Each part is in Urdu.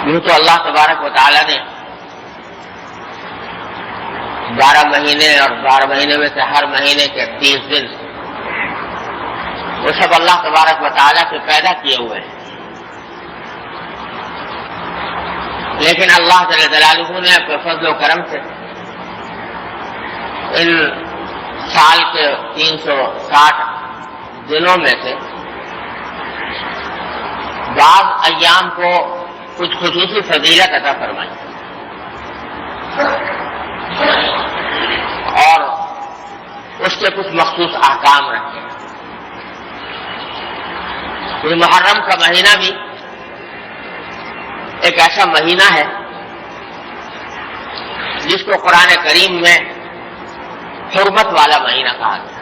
یوں تو اللہ تبارک و تعالیٰ نے 12 مہینے اور 12 مہینے میں سے ہر مہینے کے 30 دن وہ سب اللہ تبارک و تعالیٰ کے پیدا کیے ہوئے ہیں، لیکن اللہ جل جلالہ نے اپنے فضل و کرم سے ان سال کے 360 دنوں میں سے بعض ایام کو کچھ خصوصی فضیلت عطا فرمائی اور اس کے کچھ مخصوص احکام رکھے۔ یہ محرم کا مہینہ بھی ایک ایسا مہینہ ہے جس کو قرآن کریم میں حرمت والا مہینہ کہا گیا۔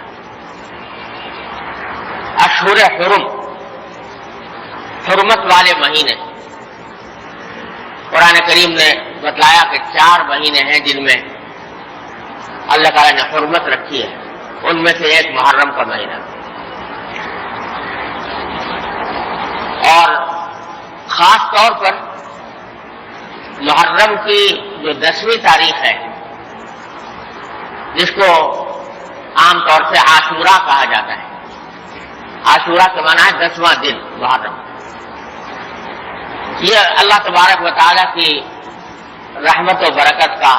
اشہر حرم، حرمت والے مہینے۔ قرآن کریم نے بتلایا کہ 4 مہینے ہیں جن میں اللہ تعالیٰ نے حرمت رکھی ہے، ان میں سے ایک محرم کا مہینہ، اور خاص طور پر محرم کی جو 10ویں تاریخ ہے جس کو عام طور سے عاشورہ کہا جاتا ہے۔ عاشورہ کا معنی ہے 10واں دن محرم۔ یہ اللہ تبارک و تعالیٰ کی رحمت و برکت کا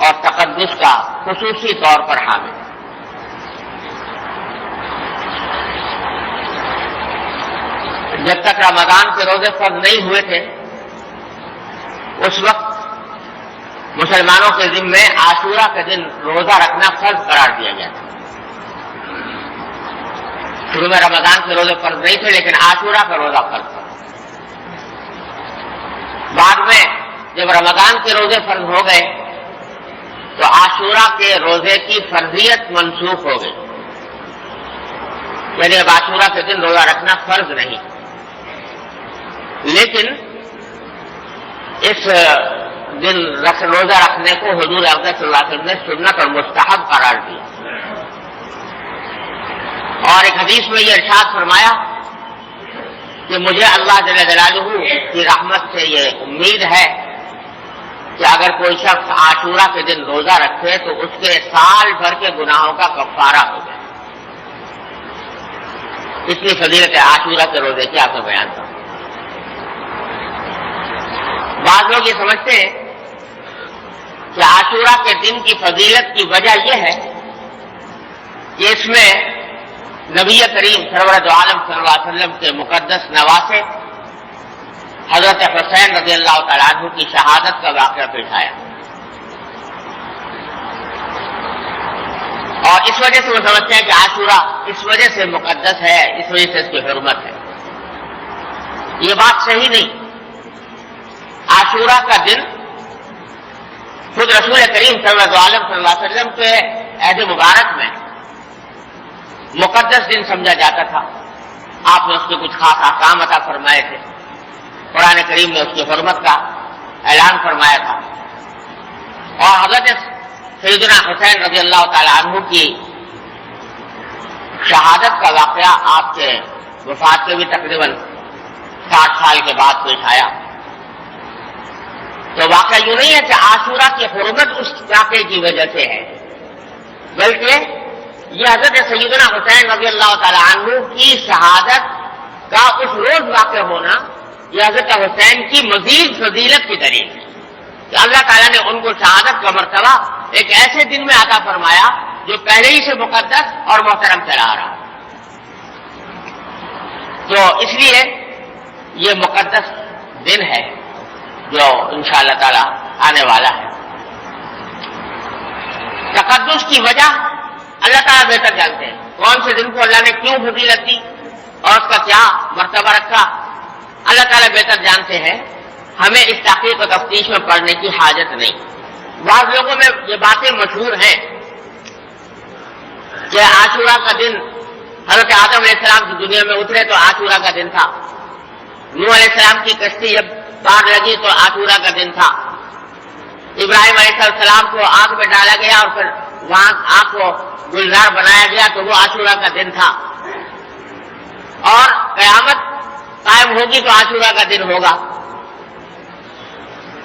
اور تقدس کا خصوصی طور پر حامل ہے۔ جب تک رمضان کے روزے فرض نہیں ہوئے تھے اس وقت مسلمانوں کے ذمے عاشورہ کے دن روزہ رکھنا فرض قرار دیا گیا تھا۔ شروع میں رمضان کے روزے فرض نہیں تھے لیکن عاشورہ کا روزہ فرض تھا۔ بعد میں جب رمضان کے روزے فرض ہو گئے تو عاشورہ کے روزے کی فرضیت منسوخ ہو گئی، یعنی اب عاشورہ کے دن روزہ رکھنا فرض نہیں، لیکن اس دن روزہ رکھنے کو حضور اقدس صلی اللہ علیہ وسلم نے سنت اور مستحب قرار دیا، اور ایک حدیث میں یہ ارشاد فرمایا کہ مجھے اللہ جل جلالہ کی رحمت سے یہ امید ہے کہ اگر کوئی شخص عاشورہ کے دن روزہ رکھے تو اس کے سال بھر کے گناہوں کا کفارہ ہو جائے۔ اتنی فضیلت ہے عاشورہ کے روزے کی، آپ کو بیان کروں۔ بعض لوگ یہ سمجھتے ہیں کہ عاشورہ کے دن کی فضیلت کی وجہ یہ ہے کہ اس میں نبی کریم سرور دو عالم صلی اللہ علیہ وسلم کے مقدس نواسے حضرت حسین رضی اللہ تعالیٰ عنہ کی شہادت کا واقعہ پیش آیا، اور اس وجہ سے وہ سمجھتے ہیں کہ عاشورہ اس وجہ سے مقدس ہے، اس وجہ سے اس کی حرمت ہے۔ یہ بات صحیح نہیں۔ عاشورہ کا دن خود رسول کریم سرور دو عالم صلی اللہ علیہ وسلم کے عہد مبارک میں مقدس دن سمجھا جاتا تھا۔ آپ نے اس کے کچھ خاص احکام عطا فرمائے تھے، قرآن کریم نے اس کی حرمت کا اعلان فرمایا تھا، اور حضرت سیدنا حسین رضی اللہ تعالی عنہ کی شہادت کا واقعہ آپ کے وفات کے بھی تقریباً 60 سال کے بعد پیش آیا۔ تو واقعہ یوں نہیں ہے کہ عاشورہ کی حرمت اس واقعے کی وجہ سے ہے، بلکہ یہ حضرت سیدنا حسین رضی اللہ تعالی عنہ کی شہادت کا اس روز واقع ہونا یہ حضرت حسین کی مزید فضیلت کی دلیل ہے کہ اللہ تعالیٰ نے ان کو شہادت کا مرتبہ ایک ایسے دن میں عطا فرمایا جو پہلے ہی سے مقدس اور محترم چلا آ رہا۔ تو اس لیے یہ مقدس دن ہے جو انشاءاللہ تعالیٰ آنے والا ہے۔ تقدس کی وجہ اللہ تعالیٰ بہتر جانتے ہیں، کون سے دن کو اللہ نے کیوں فضیلت دی اور اس کا کیا مرتبہ رکھا، اللہ تعالیٰ بہتر جانتے ہیں۔ ہمیں اس تحقیق و تفتیش میں پڑھنے کی حاجت نہیں۔ بعض لوگوں میں یہ باتیں مشہور ہیں کہ عاشورہ کا دن حضرت آدم علیہ السلام کی دنیا میں اترے تو عاشورہ کا دن تھا، نوح علیہ السلام کی کشتی جب پار لگی تو عاشورہ کا دن تھا، ابراہیم علیہ السلام کو آگ میں ڈالا گیا اور پھر وہاں آگ کو گلزار بنایا گیا تو وہ عاشورہ کا دن تھا، اور قیامت قائم ہوگی تو عاشورہ کا دن ہوگا۔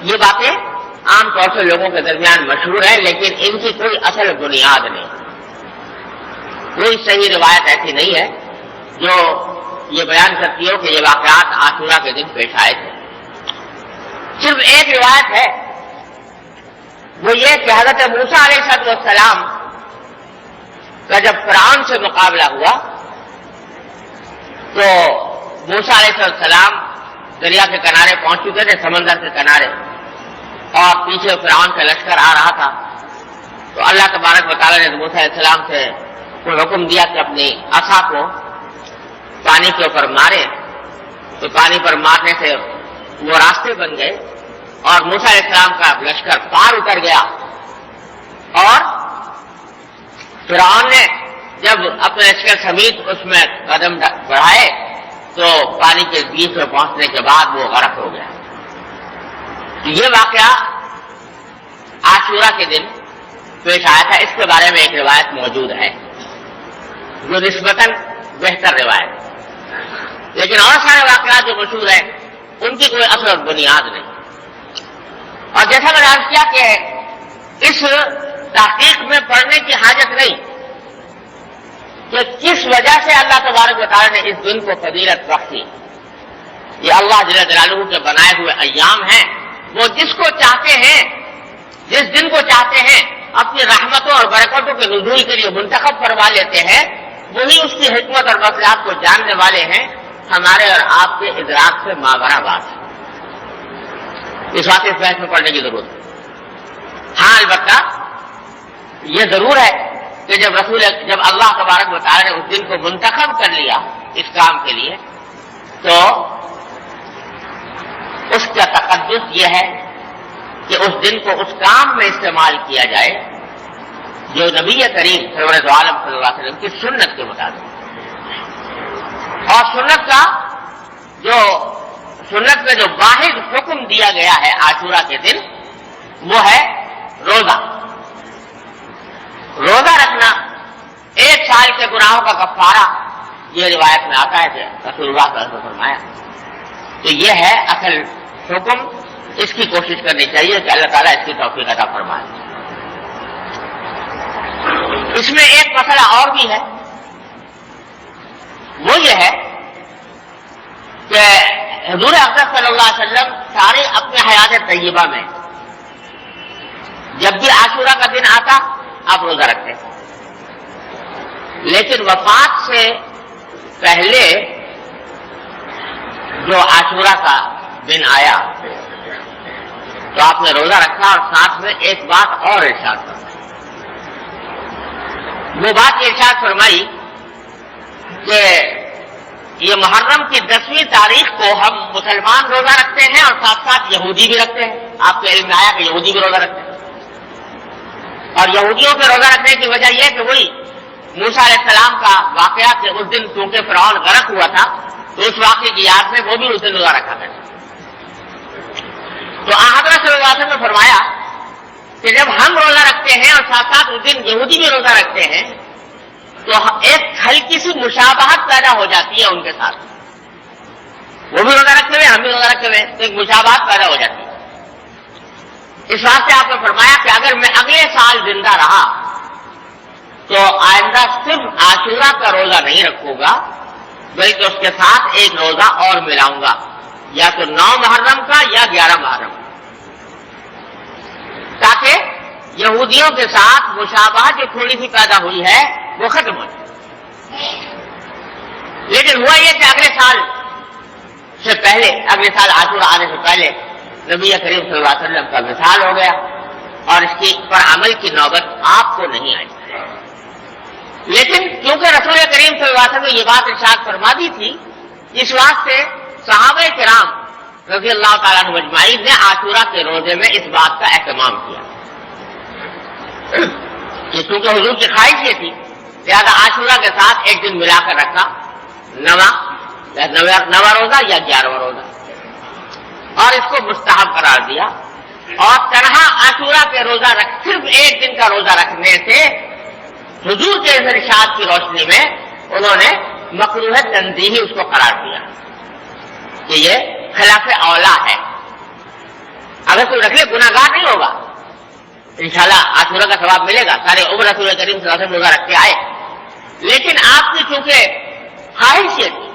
یہ باتیں عام طور سے لوگوں کے درمیان مشہور ہیں، لیکن ان کی کوئی اصل بنیاد نہیں، کوئی صحیح روایت ایسی نہیں ہے جو یہ بیان کرتی ہو کہ یہ واقعات عاشورہ کے دن پیش آئے تھے۔ صرف ایک روایت ہے، وہ یہ کہ حضرت موسیٰ علیہ السلام کا جب فرعون سے مقابلہ ہوا تو موسیٰ علیہ السلام دریا کے کنارے پہنچ چکے تھے، سمندر کے کنارے، اور پیچھے فرعون کا لشکر آ رہا تھا۔ تو اللہ تبارک و تعالیٰ نے موسیٰ علیہ السلام سے کوئی حکم دیا کہ اپنی عصا کو پانی کے اوپر مارے، تو پانی پر مارنے سے وہ راستے بن گئے اور موسیٰ علیہ السلام کا لشکر پار اتر گیا، اور فرعون نے جب اپنے لشکر سمیت اس میں قدم بڑھائے تو پانی کے بیچ میں پہنچنے کے بعد وہ غرق ہو گیا۔ یہ واقعہ عاشورہ کے دن پیش آیا تھا، اس کے بارے میں ایک روایت موجود ہے جو نسبتاً بہتر روایت، لیکن اور سارے واقعات جو مشہور ہیں ان کی کوئی اصل اور بنیاد نہیں۔ اور جیسا میں نے عرض کیا کہ اس تحقیق میں پڑھنے کی حاجت نہیں کہ کس وجہ سے اللہ تبارک و تعالیٰ نے اس دن کو فضیلت بخشی۔ یہ اللہ جل جلالہ کے بنائے ہوئے ایام ہیں، وہ جس کو چاہتے ہیں، جس دن کو چاہتے ہیں اپنی رحمتوں اور برکتوں کے نزول کے لیے منتخب فرما لیتے ہیں، وہی اس کی حکمت اور مصلحت کو جاننے والے ہیں، ہمارے اور آپ کے ادراک سے ماورا بات ہے۔ اس واقعے اس بحث میں پڑھنے کی ضرورت ہے۔ ہاں البتہ یہ ضرور ہے کہ جب اللہ تبارک و تعالیٰ نے اس دن کو منتخب کر لیا اس کام کے لیے، تو اس کا تقدس یہ ہے کہ اس دن کو اس کام میں استعمال کیا جائے جو نبی کریم سرور عالم صلی اللہ علیہ وسلم کی سنت کے مطابق، اور سنت میں جو واحد حکم دیا گیا ہے عاشورہ کے دن وہ ہے روزہ رکھنا، 1 سال کے گناہوں کا کفارہ۔ یہ روایت میں آتا ہے کہ رسول اللہ صلی اللہ علیہ وسلم نے فرمایا، تو یہ ہے اصل حکم، اس کی کوشش کرنی چاہیے کہ اللہ تعالیٰ اس کی توفیق عطا فرمائے۔ اس میں ایک مسئلہ اور بھی ہے، وہ یہ ہے کہ حضور اقدس صلی اللہ علیہ وسلم سارے اپنے حیات طیبہ میں جب بھی عاشورہ کا دن آتا آپ روزہ رکھتے، لیکن وفات سے پہلے جو عاشورہ کا دن آیا تو آپ نے روزہ رکھا، اور ساتھ میں ایک بات اور ارشاد فرمائی۔ وہ بات ارشاد فرمائی کہ یہ محرم کی 10ویں تاریخ کو ہم مسلمان روزہ رکھتے ہیں اور ساتھ ساتھ یہودی بھی رکھتے ہیں۔ آپ کے علم میں آیا کہ یہودی بھی روزہ رکھتے ہیں، اور یہودیوں کے روزہ رکھنے کی وجہ یہ کہ وہی موسیٰ علیہ السلام کا واقعہ کہ اس دن چونکہ فرعون غرق ہوا تھا تو اس واقعے کی یاد میں وہ بھی اس دن روزہ رکھا کرتے۔ تو حضرت صلی اللہ علیہ وسلم نے فرمایا کہ جب ہم روزہ رکھتے ہیں اور ساتھ ساتھ اس دن یہودی بھی روزہ رکھتے ہیں تو ایک ہلکی سی مشابہت پیدا ہو جاتی ہے ان کے ساتھ، وہ بھی روزہ رکھتے ہوئے ہم بھی روزہ رکھتے ہوئے، تو ایک مشابہت پیدا ہو جاتی ہے۔ اس واسطے آپ نے فرمایا کہ اگر میں اگلے سال زندہ رہا تو آئندہ صرف عاشورہ کا روزہ نہیں رکھوں گا بلکہ اس کے ساتھ ایک روزہ اور ملاؤں گا، یا تو 9 محرم کا یا 11 محرم، تاکہ یہودیوں کے ساتھ مشابہت جو تھوڑی سی پیدا ہوئی ہے وہ ختم ہو جائے۔ لیکن ہوا یہ کہ اگلے سال عاشورہ آنے سے پہلے نبی کریم صلی اللہ علیہ وسلم کا وصال ہو گیا اور اس کی پر عمل کی نوبت آپ کو نہیں آئی۔ لیکن کیونکہ رسول کریم صلی اللہ علیہ وسلم نے یہ بات ارشاد فرما دی تھی، اس واسطے صحابہ کرام رضی اللہ تعالیٰ عنہم اجمعین نے عاشورہ کے روزے میں اس بات کا اہتمام کیا کہ چونکہ حضور کی خواہش یہ تھی لہٰذا عاشورہ کے ساتھ ایک دن ملا کر رکھا، 9واں روزہ یا 11واں روزہ، اور اس کو مستحب قرار دیا۔ اور تنہا عاشورہ کے روزہ صرف ایک دن کا روزہ رکھنے سے حضور کے ارشاد کی روشنی میں انہوں نے مکروہ تنزیہی اس کو قرار دیا کہ یہ خلاف اولا ہے۔ اگر کوئی رکھ لے گناہگار نہیں ہوگا، انشاءاللہ عاشورہ کا ثواب ملے گا، سارے عمر رسول کریم صلی اللہ علیہ وسلم روزہ رکھ کے آئے، لیکن آپ کی چونکہ خواہش یہ تھی،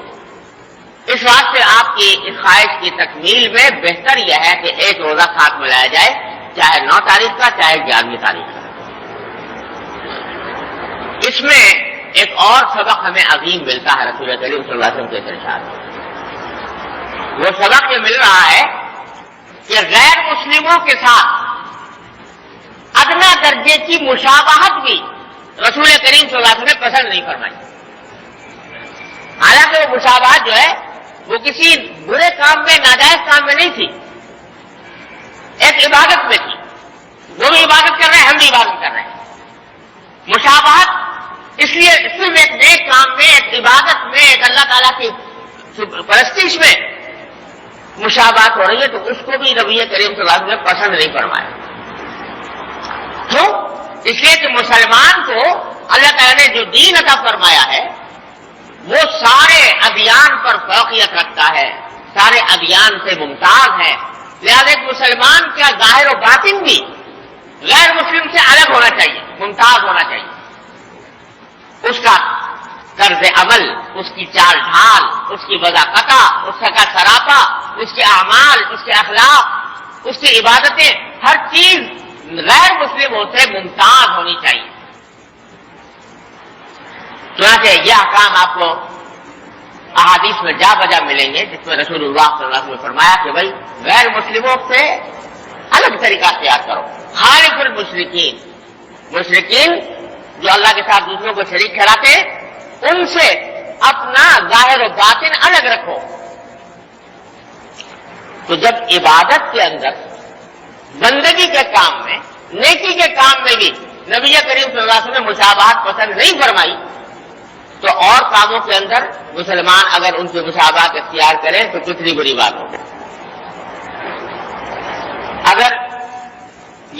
اس واسطے آپ کی اس خواہش کی تکمیل میں بہتر یہ ہے کہ ایک روزہ ساتھ میں لایا جائے، چاہے 9 تاریخ کا چاہے 11ویں تاریخ کا۔ اس میں ایک اور سبق ہمیں عظیم ملتا ہے رسول کریم صلی اللہ علیہ وسلم کے ارشاد میں، وہ سبق یہ مل رہا ہے کہ غیر مسلموں کے ساتھ ادنا درجے کی مشابہت بھی رسول کریم صلی اللہ علیہ وسلم نے پسند نہیں فرمائی۔ حالانکہ وہ مشابہت جو ہے وہ کسی برے کام میں، ناجائز کام میں نہیں تھی، ایک عبادت میں تھی، وہ بھی عبادت کر رہے ہیں، ہم بھی عبادت کر رہے ہیں۔ مشابہت اس لیے صرف ایک نیک کام میں، ایک عبادت میں، ایک اللہ تعالیٰ کی پرستش میں مشابہت ہو رہی ہے، تو اس کو بھی نبی کریم صلی اللہ علیہ وسلم نے پسند نہیں فرمایا۔ کیوں؟ اس لیے کہ مسلمان کو اللہ تعالیٰ نے جو دین عطا فرمایا ہے وہ سارے ادیان پر فوقیت رکھتا ہے، سارے ادیان سے ممتاز ہے، لہذا ایک مسلمان کا ظاہر و باطن بھی غیر مسلم سے الگ ہونا چاہیے، ممتاز ہونا چاہیے۔ اس کا طرز عمل، اس کی چال ڈھال، اس کی وضاحت، اس کا سراپا، اس کے اعمال، اس کے اخلاق، اس کی عبادتیں، ہر چیز غیر مسلموں سے ممتاز ہونی چاہیے۔ چنانچہ یہ احکام آپ کو احادیث میں جا بجا ملیں گے، جس میں رسول اللہ صلی اللہ علیہ وسلم نے فرمایا کہ بھائی غیر مسلموں سے الگ طریقہ اختیار کرو۔ خالف المشرکین، مشرکین جو اللہ کے ساتھ دوسروں کو شریک ٹھہراتے ہیں، ان سے اپنا ظاہر و باطن الگ رکھو۔ تو جب عبادت کے اندر، بندگی کے کام میں، نیکی کے کام میں بھی نبی کریم صلی اللہ علیہ وسلم نے مشابہت پسند نہیں فرمائی، تو اور کاموں کے اندر مسلمان اگر ان کی مشابہت اختیار کریں تو کتنی بڑی بات ہوگی۔ اگر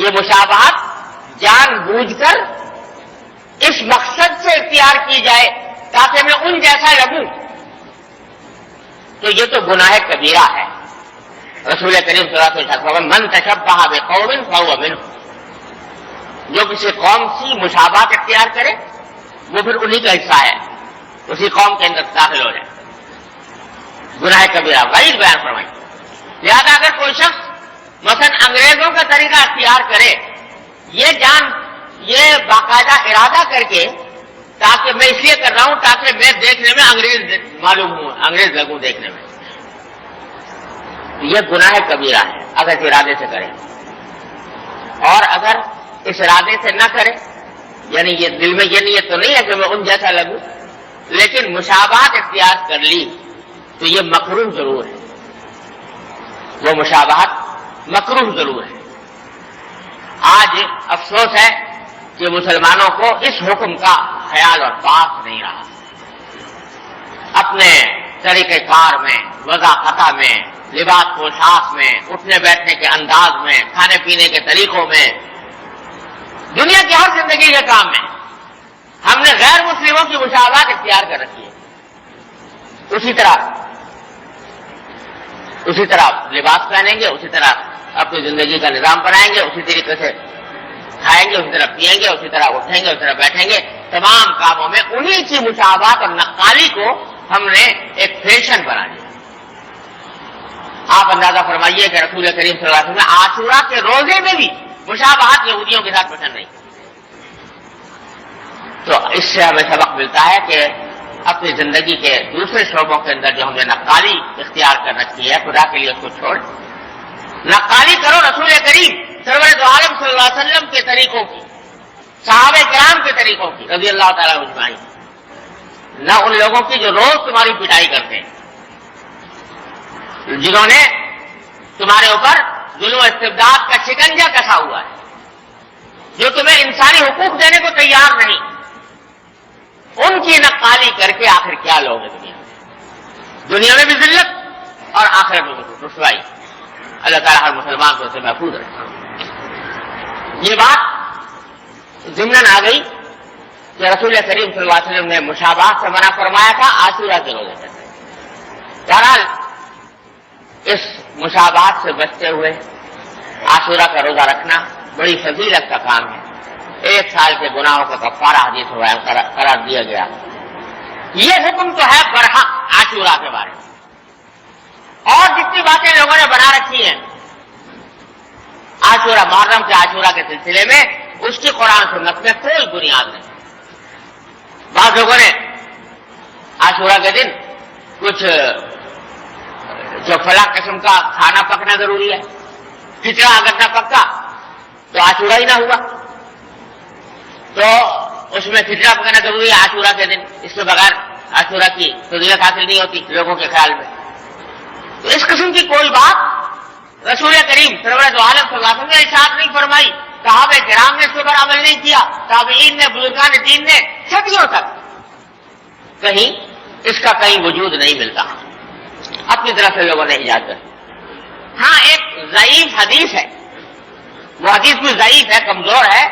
یہ مشابہت جان بوجھ کر اس مقصد سے اختیار کی جائے تاکہ میں ان جیسا لگوں، تو یہ تو گناہ کبیرہ ہے۔ رسول کریم صلی اللہ علیہ وسلم من تشبہ بقوم فہو منہم، جو کسی قوم کی مشابہت اختیار کرے وہ پھر انہی کا حصہ ہے، اسی قوم کے اندر داخل ہو جائے، گناہ کبیرہ وعید بیان فرمائی۔ لہذا اگر کوئی شخص مثلا انگریزوں کا طریقہ اختیار کرے، یہ باقاعدہ ارادہ کر کے، تاکہ میں اس لیے کر رہا ہوں تاکہ میں دیکھنے میں انگریز معلوم ہوں، انگریز لگوں دیکھنے میں، یہ گناہ کبیرہ ہے اگر اس ارادے سے کرے۔ اور اگر اس ارادے سے نہ کرے، یعنی یہ دل میں یہ نیت تو نہیں ہے کہ میں ان جیسا لگوں، لیکن مشابہت اختیار کر لی، تو یہ مکروہ ضرور ہے، وہ مشابہت مکروہ ضرور ہے۔ آج افسوس ہے کہ مسلمانوں کو اس حکم کا خیال اور پاس نہیں رہا۔ اپنے طریقہ کار میں، وضاحت میں، لباس پوشاک میں، اٹھنے بیٹھنے کے انداز میں، کھانے پینے کے طریقوں میں، دنیا کی ہر زندگی کے کام میں ہم نے غیر مسلموں کی مشابہت اختیار کر رکھی ہے۔ اسی طرح لباس پہنیں گے، اسی طرح اپنی زندگی کا نظام بنائیں گے، اسی طریقے سے کھائیں گے، اسی طرح پیئیں گے، اسی طرح اٹھیں گے، اسی طرح بیٹھیں گے، تمام کاموں میں انہی کی مشابہت اور نقالی کو ہم نے ایک فیشن بنا دیا۔ آپ اندازہ فرمائیے کہ رسول کریم صلی اللہ علیہ وسلم عاشورہ کے روزے میں بھی مشابہت یہودیوں کے ساتھ پسند نہیں۔ تو اس سے ہمیں سبق ملتا ہے کہ اپنی زندگی کے دوسرے شعبوں کے اندر جو ہم نے نقالی اختیار کر رکھی ہے، خدا کے لیے اس کو چھوڑ نقالی کرو رسول کریم سرور دو عالم صلی اللہ علیہ وسلم کے طریقوں کی، صحابہ کرام کے طریقوں کی رضی اللہ تعالیٰ اجمعین، نہ ان لوگوں کی جو روز تمہاری پٹائی کرتے ہیں، جنہوں نے تمہارے اوپر ظلم و استبداد کا شکنجہ کسا ہوا ہے، جو تمہیں انسانی حقوق دینے کو تیار نہیں، ان کی نقالی کر کے آخر کیا لوگ ہیں؟ دنیا میں بھی ذلت اور آخرت میں بھی رسوائی۔ اللہ تعالیٰ ہر مسلمان کو اسے محفوظ رکھے۔ یہ بات ضمن آ گئی کہ رسول کریم صلی اللہ علیہ وسلم نے مشابہت سے منع فرمایا تھا عاشورہ کے روزے سے۔ بہرحال اس مشابہت سے بچتے ہوئے عاشورہ کا روزہ رکھنا بڑی فضیلت کا کام ہے. 1 سال کے گناہوں کا کفارہ حدیث قرار دیا گیا. یہ حکم تو ہے برحق عاشورہ کے بارے میں. اور جتنی باتیں لوگوں نے بنا رکھی ہیں عاشورہ محرم کے عاشورہ کے سلسلے میں, اس کی قرآن سنت میں کوئی بنیاد نہیں. بعض لوگوں نے عاشورہ کے دن کچھ جو فلاں قسم کا کھانا پکنا ضروری ہے, کھچڑا اگر نہ پکا تو عاشورہ ہی نہ ہوا, تو اس میں کھچڑا پکانا ضروری ہے عاشورہ کے دن, اس کے بغیر عاشورہ کی فضیلت حاصل نہیں ہوتی لوگوں کے خیال میں. تو اس قسم کی کوئی بات رسول کریم سرور دو عالم صلی اللہ علیہ وسلم نے ارشاد نہیں فرمائی, صحابہ کرام نے اس پر عمل نہیں کیا, تابعین نے, بزرگان دین نے, صدیوں تک کہیں اس کا کہیں وجود نہیں ملتا. اپنی طرف سے لوگوں نے ایجاد کر. ہاں ایک ضعیف حدیث ہے, وہ حدیث بھی ضعیف ہے, کمزور ہے,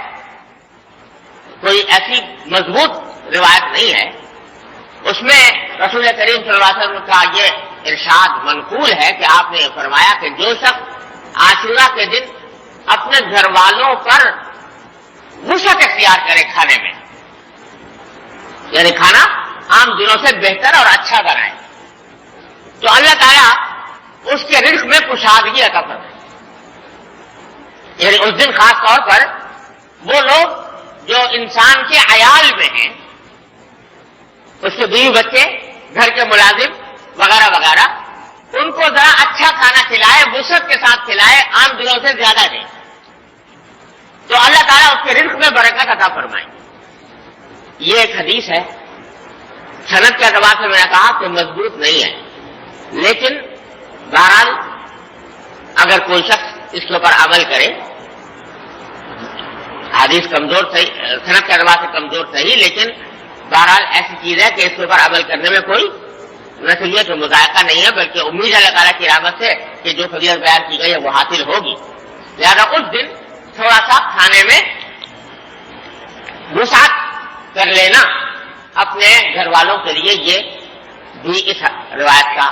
کوئی ایسی مضبوط روایت نہیں ہے. اس میں رسول کریم صلی اللہ علیہ وسلم کا یہ ارشاد منقول ہے کہ آپ نے فرمایا کہ جو شخص عاشورہ کے دن اپنے گھر والوں پر وسعت اختیار کرے کھانے میں, یعنی کھانا عام دنوں سے بہتر اور اچھا بنائے, تو اللہ تعالیٰ اس کے رزق میں کشادگی عطا فرمائے. یعنی اس دن خاص طور پر وہ لوگ جو انسان کے عیال میں ہیں, اس کے بیوی بچے, گھر کے ملازم وغیرہ وغیرہ, ان کو ذرا اچھا کھانا کھلائے, وسعت کے ساتھ کھلائے, عام دنوں سے زیادہ دیں, تو اللہ تعالیٰ اس کے رزق میں برکت عطا فرمائے. یہ ایک حدیث ہے, سند کے اعتبار سے میں نے کہا کہ مضبوط نہیں ہے, لیکن بہرحال اگر کوئی شخص اس کے اوپر عمل کرے, حدیث کمزور صحیح, سند کے اعتبار سے کمزور صحیح, لیکن بہرحال ایسی چیز ہے کہ اس کے اوپر عمل کرنے میں کوئی نہ تو مذائقہ نہیں ہے, بلکہ امید ہے اللہ تعالیٰ کی رحمت سے کہ جو فضیلت بیان کی گئی ہے وہ حاصل ہوگی. لہذا اس دن تھوڑا سا کھانے میں وسعت کر لینا اپنے گھر والوں کے لیے, یہ بھی اس روایت کا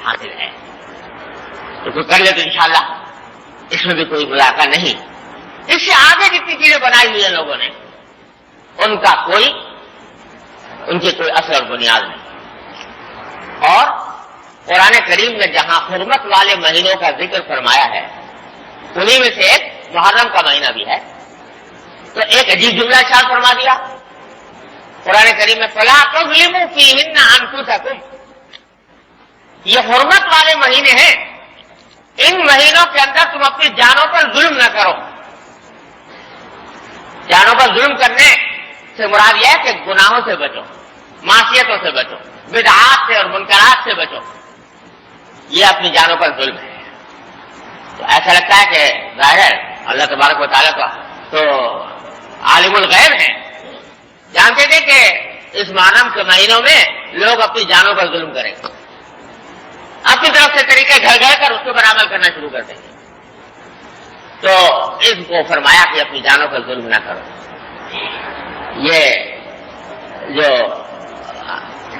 حاصل ہے. تو کوئی کر لے تو انشاءاللہ اس میں بھی کوئی مذائقہ نہیں. اس سے آگے جتنی چیزیں بنائی ہوئی ہیں لوگوں نے, ان کی کوئی اثر اور بنیاد نہیں. اور قرآن کریم نے جہاں حرمت والے مہینوں کا ذکر فرمایا ہے, انہیں میں سے ایک محرم کا مہینہ بھی ہے, تو ایک عجیب جملہ ارشاد فرما دیا قرآن کریم میں, فَلَا تَظْلِمُوا فِيهِنَّ أَنفُسَكُمْ. یہ حرمت والے مہینے ہیں, ان مہینوں کے اندر تم اپنی جانوں پر ظلم نہ کرو. جانوں پر ظلم کرنے سے مراد یہ ہے کہ گناہوں سے بچو, معصیتوں سے بچو, بدعات سے اور منکرات سے بچو. یہ اپنی جانوں پر ظلم ہے. تو ایسا لگتا ہے کہ ظاہر ہے اللہ تبارک و تعالیٰ کا تو عالم الغیب ہے, جانتے تھے کہ اس محرم کے مہینوں میں لوگ اپنی جانوں پر ظلم کریں گے, اپنی طرف سے طریقے گھر کر اس کے اوپر عمل کرنا شروع کر دیں گے. تو اس کو فرمایا کہ اپنی جانوں پر ظلم نہ کرو. یہ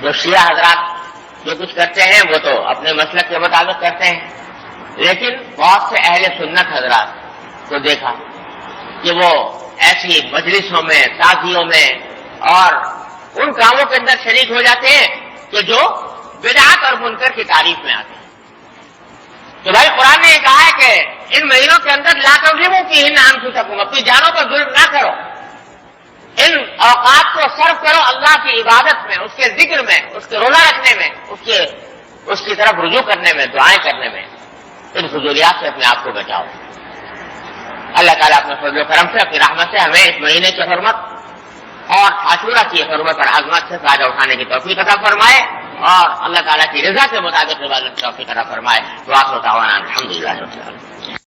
جو شیعہ حضرات جو کچھ کرتے ہیں وہ تو اپنے مسلک کے مطابق کرتے ہیں, لیکن بہت سے اہل سنت حضرات کو دیکھا کہ وہ ایسی مجلسوں میں, تعزیوں میں اور ان کاموں کے اندر شریک ہو جاتے ہیں کہ جو بدعت اور منکر کی تعریف میں آتے ہیں. تو بھائی قرآن نے یہ کہا ہے کہ ان مہینوں کے اندر لا تظلموا فیہن انفسکم, اپنی جانوں پر ظلم نہ کرو, ان اوقات کو صرف کرو اللہ کی عبادت میں, اس کے ذکر میں, اس کے روزہ رکھنے میں, اس کی طرف رجوع کرنے میں, دعائیں کرنے میں. ان فضولیات سے اپنے آپ کو بچاؤ. اللہ تعالیٰ اپنے فضل و کرم سے, اپنی رحمت سے ہمیں اس مہینے کی حرمت اور عاشورہ کی حرمت اور عظمت سے فائدہ اٹھانے کی توفیق عطا فرمائے, اور اللہ تعالیٰ کی رضا کے مطابق عبادت کی توفیق عطا فرمائے. وآخر دعوانا الحمدللہ رب العالمین.